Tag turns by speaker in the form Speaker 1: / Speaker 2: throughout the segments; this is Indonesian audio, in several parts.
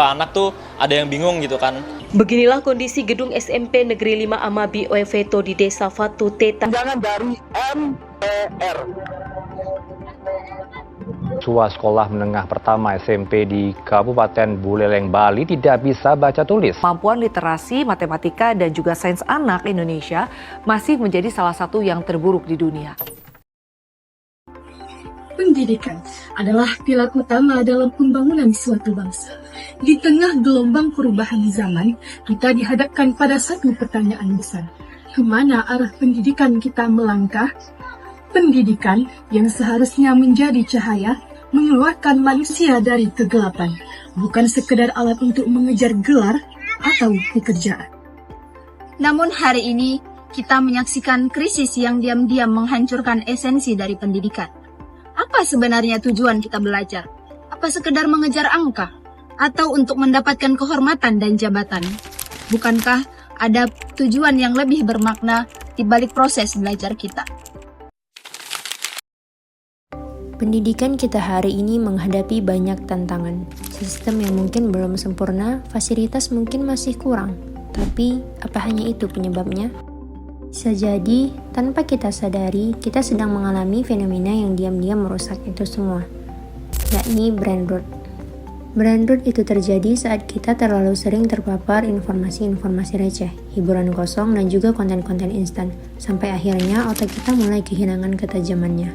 Speaker 1: Anak tuh ada yang bingung gitu kan.
Speaker 2: Beginilah kondisi gedung SMP Negeri 5 Amabi Oeveto di Desa Fatu Teta.
Speaker 3: Jangan dari MPR.
Speaker 4: Siswa sekolah menengah pertama SMP di Kabupaten Buleleng, Bali tidak bisa baca tulis.
Speaker 5: Kemampuan literasi, matematika, dan juga sains anak Indonesia masih menjadi salah satu yang terburuk di dunia.
Speaker 6: Pendidikan adalah pilar utama dalam pembangunan suatu bangsa. Di tengah gelombang perubahan zaman, kita dihadapkan pada satu pertanyaan besar. Kemana arah pendidikan kita melangkah? Pendidikan yang seharusnya menjadi cahaya, mengeluarkan manusia dari kegelapan, bukan sekedar alat untuk mengejar gelar atau pekerjaan.
Speaker 7: Namun hari ini, kita menyaksikan krisis yang diam-diam menghancurkan esensi dari pendidikan. Apa sebenarnya tujuan kita belajar? Apa sekedar mengejar angka? Atau untuk mendapatkan kehormatan dan jabatan? Bukankah ada tujuan yang lebih bermakna di balik proses belajar kita?
Speaker 8: Pendidikan kita hari ini menghadapi banyak tantangan. Sistem yang mungkin belum sempurna, fasilitas mungkin masih kurang. Tapi, apa hanya itu penyebabnya? Bisa jadi, tanpa kita sadari, kita sedang mengalami fenomena yang diam-diam merusak itu semua, yakni brain rot. Brain rot itu terjadi saat kita terlalu sering terpapar informasi-informasi receh, hiburan kosong, dan juga konten-konten instan, sampai akhirnya otak kita mulai kehilangan ketajamannya.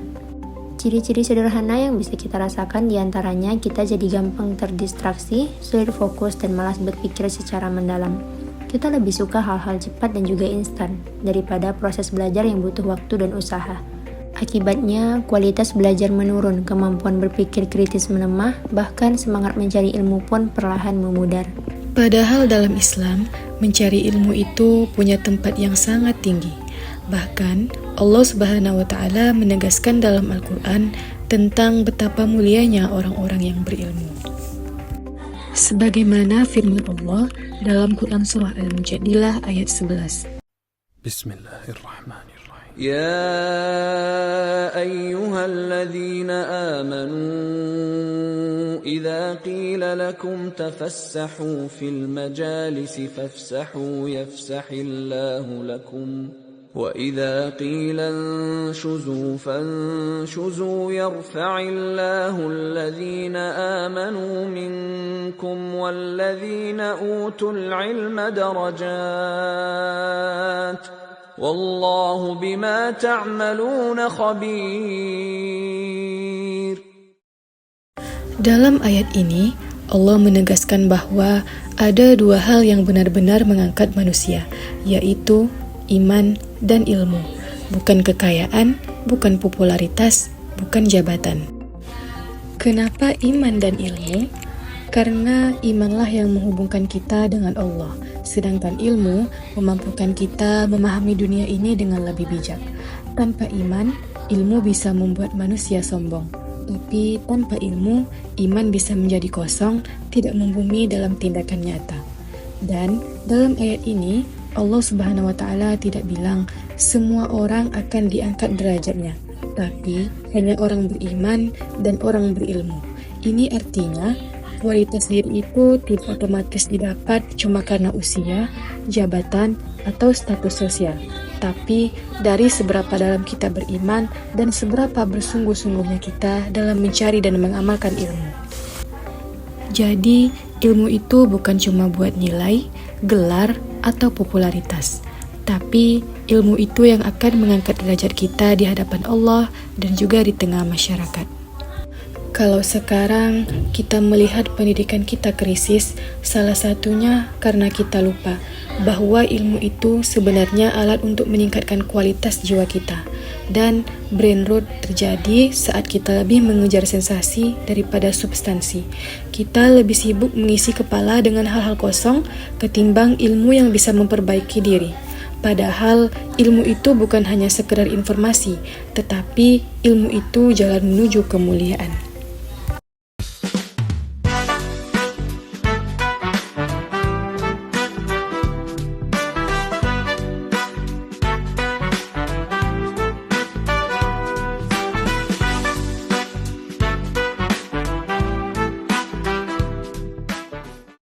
Speaker 8: Ciri-ciri sederhana yang bisa kita rasakan diantaranya kita jadi gampang terdistraksi, sulit fokus, dan malas berpikir secara mendalam. Kita lebih suka hal-hal cepat dan juga instan daripada proses belajar yang butuh waktu dan usaha. Akibatnya, kualitas belajar menurun, kemampuan berpikir kritis melemah, bahkan semangat mencari ilmu pun perlahan memudar.
Speaker 9: Padahal dalam Islam, mencari ilmu itu punya tempat yang sangat tinggi. Bahkan, Allah Subhanahu wa Ta'ala menegaskan dalam Al-Quran tentang betapa mulianya orang-orang yang berilmu. Sebagaimana firman Allah dalam Quran Surah Al-Mujadilah ayat 11.
Speaker 3: Bismillahirrahmanirrahim.
Speaker 10: Ya ayyuhalladzina amanu idza qila lakum tafassahu fil majalisi fafsahu yafsahillahu lakum وَإِذَا قِيلَ انشُزُوا فَانشُزُوا يَرْفَعِ اللَّهُ الَّذِينَ آمَنُوا مِنكُمْ وَالَّذِينَ أُوتُوا الْعِلْمَ دَرَجَاتٍ وَاللَّهُ بِمَا تَعْمَلُونَ خَبِيرٌ.
Speaker 9: Dalam ayat ini, Allah menegaskan bahwa ada dua hal yang benar-benar mengangkat manusia, yaitu iman dan ilmu, bukan kekayaan, bukan popularitas, bukan jabatan. Kenapa iman dan ilmu? Karena imanlah yang menghubungkan kita dengan Allah, sedangkan ilmu memampukan kita memahami dunia ini dengan lebih bijak. Tanpa iman, ilmu bisa membuat manusia sombong. Tapi tanpa ilmu, iman bisa menjadi kosong, tidak membumi dalam tindakan nyata. Dan dalam ayat ini, Allah Subhanahu wa Ta'ala tidak bilang semua orang akan diangkat derajatnya, tapi hanya orang beriman dan orang berilmu. Ini artinya kualitas diri itu tidak otomatis didapat cuma karena usia, jabatan, atau status sosial, tapi dari seberapa dalam kita beriman dan seberapa bersungguh-sungguhnya kita dalam mencari dan mengamalkan ilmu. Jadi, ilmu itu bukan cuma buat nilai, gelar, atau popularitas, tapi ilmu itu yang akan mengangkat derajat kita di hadapan Allah dan juga di tengah masyarakat. Kalau sekarang kita melihat pendidikan kita krisis, salah satunya karena kita lupa bahwa ilmu itu sebenarnya alat untuk meningkatkan kualitas jiwa kita. Dan brain rot terjadi saat kita lebih mengejar sensasi daripada substansi. Kita lebih sibuk mengisi kepala dengan hal-hal kosong ketimbang ilmu yang bisa memperbaiki diri. Padahal ilmu itu bukan hanya sekedar informasi, tetapi ilmu itu jalan menuju kemuliaan.